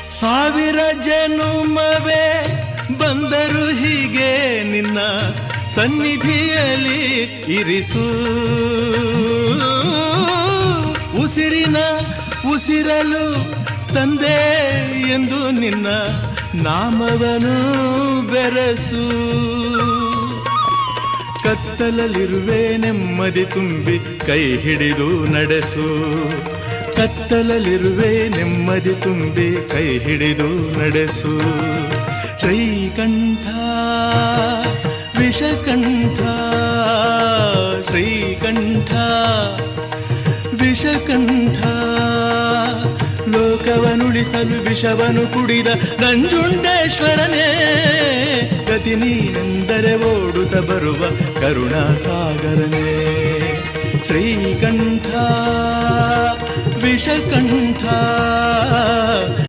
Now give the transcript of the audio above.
ಸಾವಿರ ಜನುಮವೇ ಬಂದರು ಹೀಗೆ ನಿನ್ನ ಸನ್ನಿಧಿಯಲ್ಲಿ ಇರಿಸು. ಉಸಿರಿನ ಉಸಿರಲು ತಂದೆ ಎಂದು ನಿನ್ನ ನಾಮವನು ಬೆರಸು. ಕತ್ತಲಲ್ಲಿರುವೆ ನೆಮ್ಮದಿ ತುಂಬಿ ಕೈ ಹಿಡಿದು ನಡೆಸು. ಕತ್ತಲಲ್ಲಿರುವೆ ನೆಮ್ಮದಿ ತುಂಬಿ ಕೈ ಹಿಡಿದು ನಡೆಸು. ಶ್ರೀಕಂಠ ವಿಷಕಂಠ ಶ್ರೀಕಂಠ ವಿಷಕಂಠ ಲೋಕವನುಳಿಸಲು ವಿಷವನು ಕುಡಿದ ನಂಜುಂಡೇಶ್ವರನೇ ಗತಿ ನೀನೆಂದರೆ ಓಡುತ್ತ ಬರುವ ಕರುಣಾಸಾಗರನೇ. ಶ್ರೀಕಂಠ ವಿಷಕಂಠ